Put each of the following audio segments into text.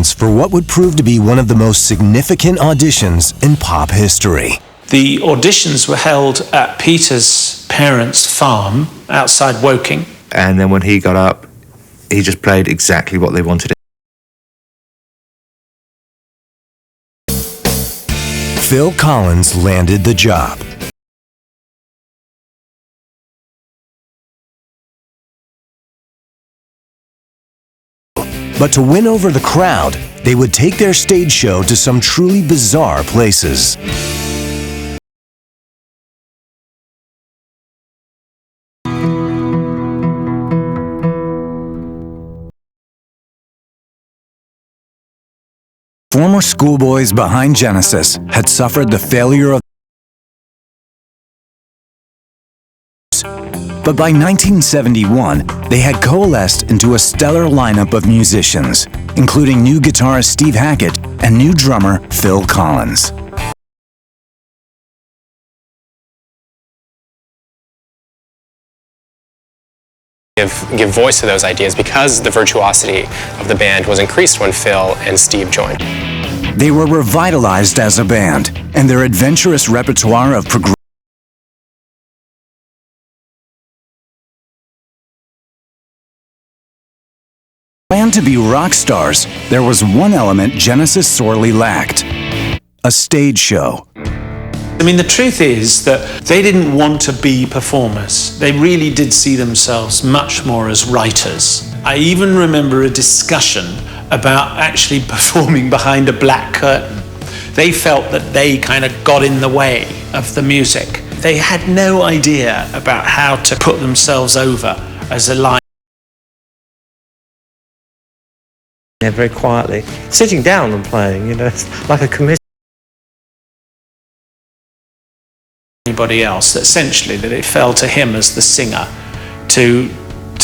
for what would prove to be one of the most significant auditions in pop history. The auditions were held at Peter's parents' farm outside Woking. And then when he got up, he just played exactly what they wanted. Phil Collins landed the job. But to win over the crowd, they would take their stage show to some truly bizarre places. Former schoolboys behind Genesis had suffered the failure of. But by 1971, they had coalesced into a stellar lineup of musicians, including new guitarist Steve Hackett and new drummer Phil Collins. Give voice to those ideas because the virtuosity of the band was increased when Phil and Steve joined. They were revitalized as a band, and their adventurous repertoire of progressive planned to be rock stars. There was one element Genesis sorely lacked: a stage show. I mean, the truth is that they didn't want to be performers. They really did see themselves much more as writers. I even remember a discussion about actually performing behind a black curtain. They felt that they kind of got in the way of the music. They had no idea about how to put themselves over as a line. Yeah, very quietly, sitting down and playing, you know, it's like a commission. Anybody else, essentially, that it fell to him as the singer to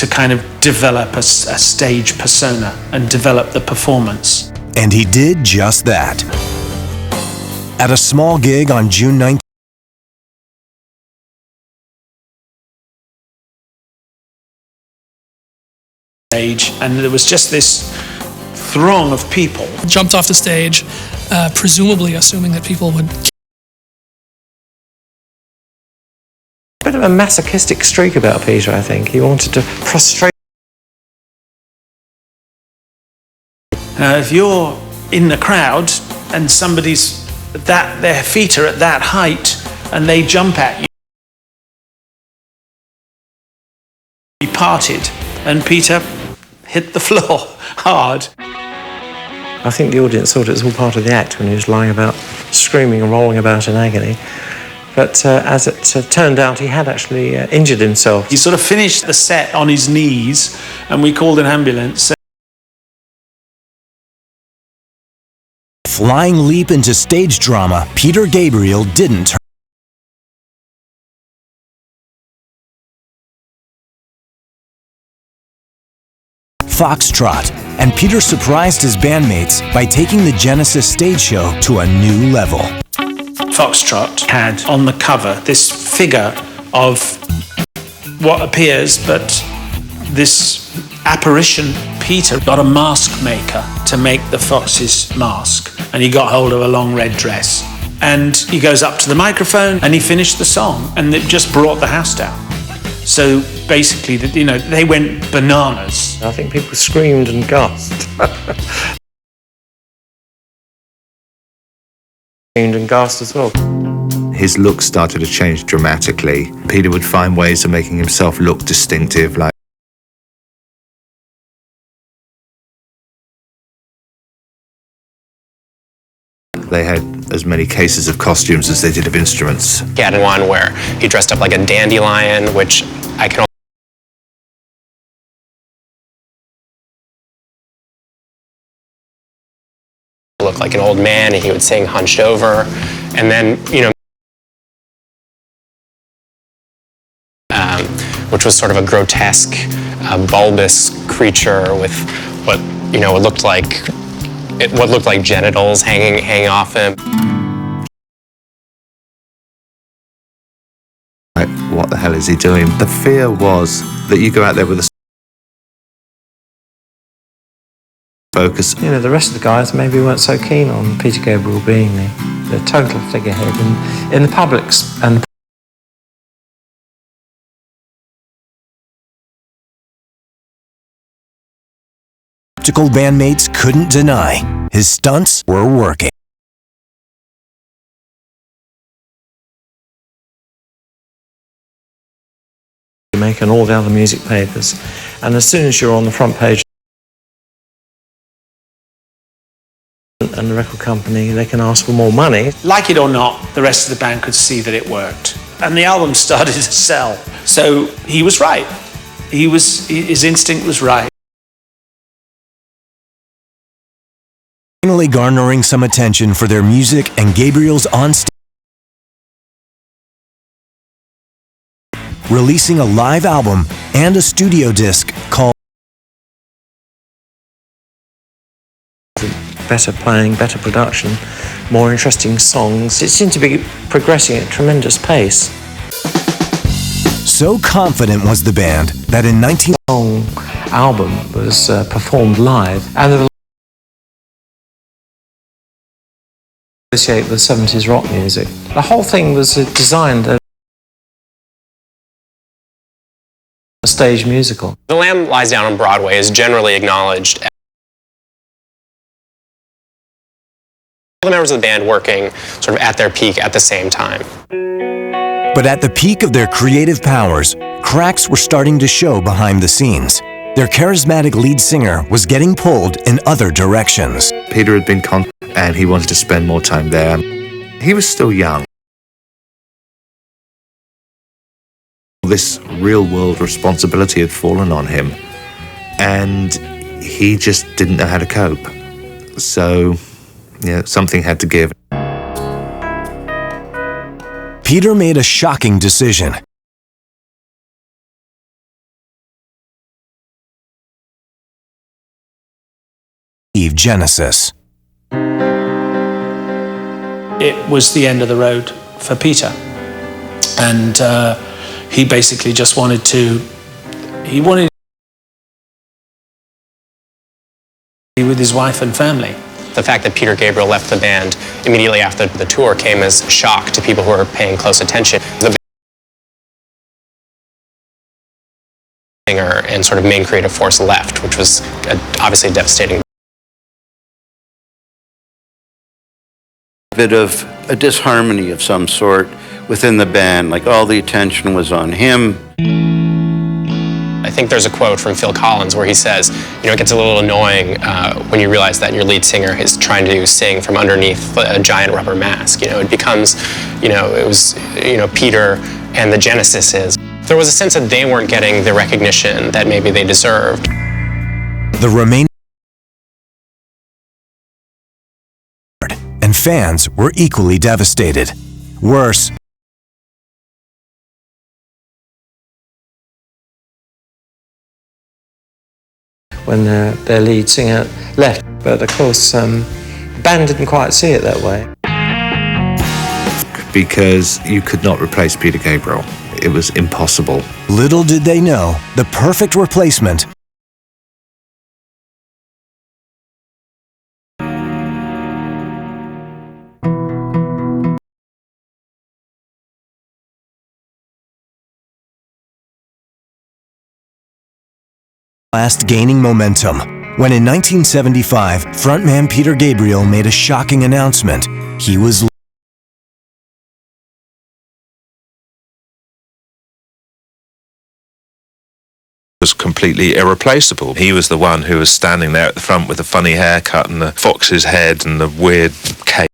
kind of develop a stage persona and develop the performance. And he did just that. At a small gig on June 19th, and there was just this throng of people. Jumped off the stage, presumably assuming that people would. A bit of a masochistic streak about Peter, I think. He wanted to prostrate. Now, if you're in the crowd and somebody's their feet are at that height and they jump at you, he parted, and Peter hit the floor hard. I think the audience thought it was all part of the act when he was lying about, screaming and rolling about in agony. But as it turned out, he had actually injured himself. He sort of finished the set on his knees, and we called an ambulance. flying leap into stage drama, Peter Gabriel didn't turn. Foxtrot, and Peter surprised his bandmates by taking the Genesis stage show to a new level. Foxtrot had on the cover this figure of what appears, but this apparition. Peter got a mask maker to make the Fox's mask, and he got hold of a long red dress. And he goes up to the microphone and he finished the song, and it just brought the house down. So basically, you know, they went bananas. I think people screamed and gasped. Screamed and gasped as well. His look started to change dramatically. Peter would find ways of making himself look distinctive, like they had as many cases of costumes as they did of instruments. He had one where he dressed up like a dandelion, which I can look like an old man, and he would sing hunched over. And then, you know, which was sort of a grotesque, bulbous creature with what, you know, what looked like genitals hanging off him. Like, what the hell is he doing? The fear was that you go out there with a focus. You know, the rest of the guys maybe weren't so keen on Peter Gabriel being the total figurehead in the public's and skeptical bandmates couldn't deny his stunts were working. you make in all the other music papers, and as soon as you're on the front page and the record company, they can ask for more money. Like it or not, the rest of the band could see that it worked. And the album started to sell. So he was right. His instinct was right. Finally garnering some attention for their music and Gabriel's on-stage, releasing a live album and a studio disc called Better playing, better production, more interesting songs. It seemed to be progressing at a tremendous pace. So confident was the band that in 19 Long album was performed live, and the associate with 70s rock music. The whole thing was designed as a stage musical. The Lamb Lies Down on Broadway is generally acknowledged as all the members of the band working sort of at their peak at the same time. But at the peak of their creative powers, cracks were starting to show behind the scenes. Their charismatic lead singer was getting pulled in other directions. Peter had been and he wanted to spend more time there. He was still young. This real-world responsibility had fallen on him, and he just didn't know how to cope. So, yeah, something had to give. Peter made a shocking decision. Leave Genesis. It was the end of the road for Peter. And he basically just wanted to be with his wife and family. The fact that Peter Gabriel left the band immediately after the tour came as shock to people who were paying close attention. The singer and sort of main creative force left, which was obviously devastating. A bit of a disharmony of some sort within the band, like all the attention was on him. I think there's a quote from Phil Collins where he says, you know, it gets a little annoying when you realize that your lead singer is trying to sing from underneath a giant rubber mask. You know, it becomes, you know, it was, you know, Peter and the Genesis is. There was a sense that they weren't getting the recognition that maybe they deserved. The remaining and fans were equally devastated. Worse, when their lead singer left. But of course, the band didn't quite see it that way. Because you could not replace Peter Gabriel. It was impossible. little did they know, the perfect replacement last gaining momentum when in 1975, frontman Peter Gabriel made a shocking announcement. He was completely irreplaceable. He was the one who was standing there at the front with the funny haircut and the fox's head and the weird cape.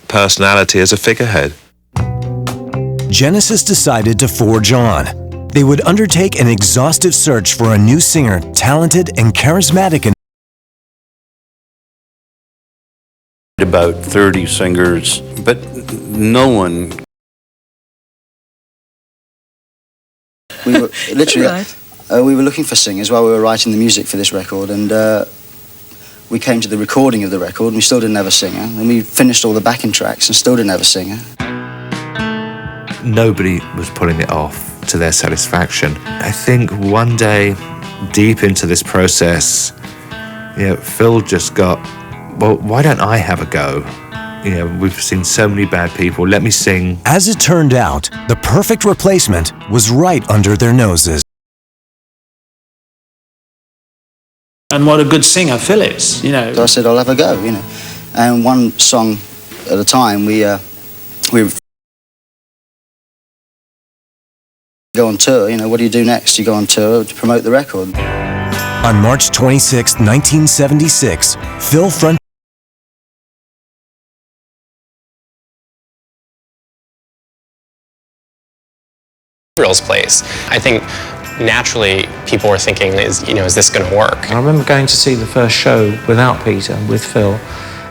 Personality as a figurehead. Genesis decided to forge on. They would undertake an exhaustive search for a new singer, talented and charismatic enough. About 30 singers, but no one. We were literally we were looking for singers while we were writing the music for this record, and we came to the recording of the record and we still didn't have a singer, and we finished all the backing tracks and still didn't have a singer. Nobody was pulling it off to their satisfaction. I think one day deep into this process, Phil just got, well, why don't I have a go? We've seen so many bad people. Let me sing. As it turned out, the perfect replacement was right under their noses. And what a good singer Phil is, So I said, I'll have a go, And one song at a time, we go on tour. What do you do next? You go on tour to promote the record. On March 26, 1976, Phil fronted Gabriel's place. I think naturally people were thinking, is this going to work? I remember going to see the first show without Peter, with Phil,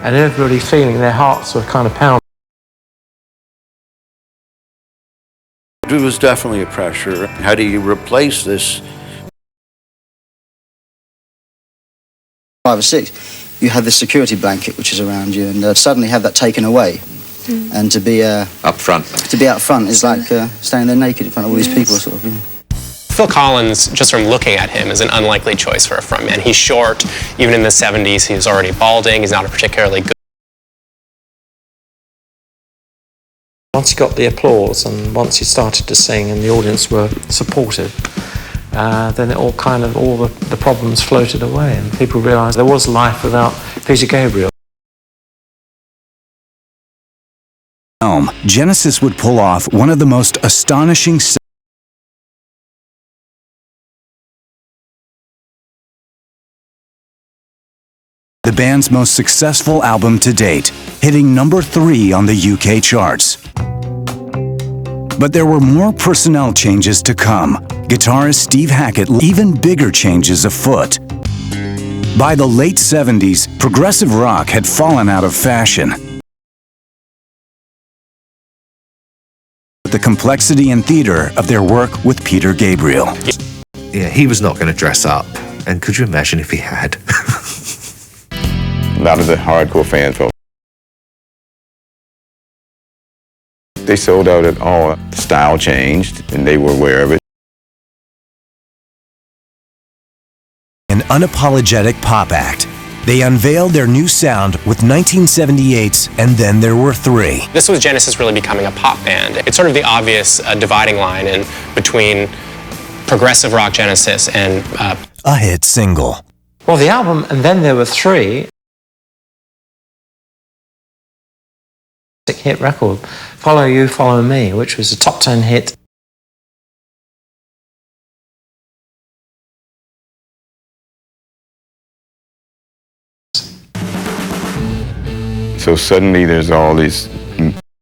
and everybody feeling their hearts were kind of pounding. It was definitely a pressure. How do you replace this? 5 or 6, you have this security blanket which is around you, and suddenly have that taken away. And to be up front. To be out front is like standing there naked in front of all these people, sort of. Phil Collins, just from looking at him, is an unlikely choice for a frontman. He's short. Even in the 70s, he was already balding. He's not a particularly good. Once he got the applause and once he started to sing and the audience were supportive, then all the problems floated away and people realised there was life without Peter Gabriel. Genesis would pull off one of the most astonishing the band's most successful album to date, hitting number 3 on the UK charts. But there were more personnel changes to come. Guitarist Steve Hackett, even bigger changes afoot. By the late 70s, progressive rock had fallen out of fashion. The complexity and theater of their work with Peter Gabriel. Yeah, he was not going to dress up. And could you imagine if he had? A lot of the hardcore fans felt they sold out at all. The style changed, and they were aware of it. An unapologetic pop act. They unveiled their new sound with 1978's And Then There Were Three. This was Genesis really becoming a pop band. It's sort of the obvious dividing line between progressive rock Genesis and a hit single. Well, the album And Then There Were Three, hit record, Follow You, Follow Me, which was a top 10 hit. So suddenly there's all these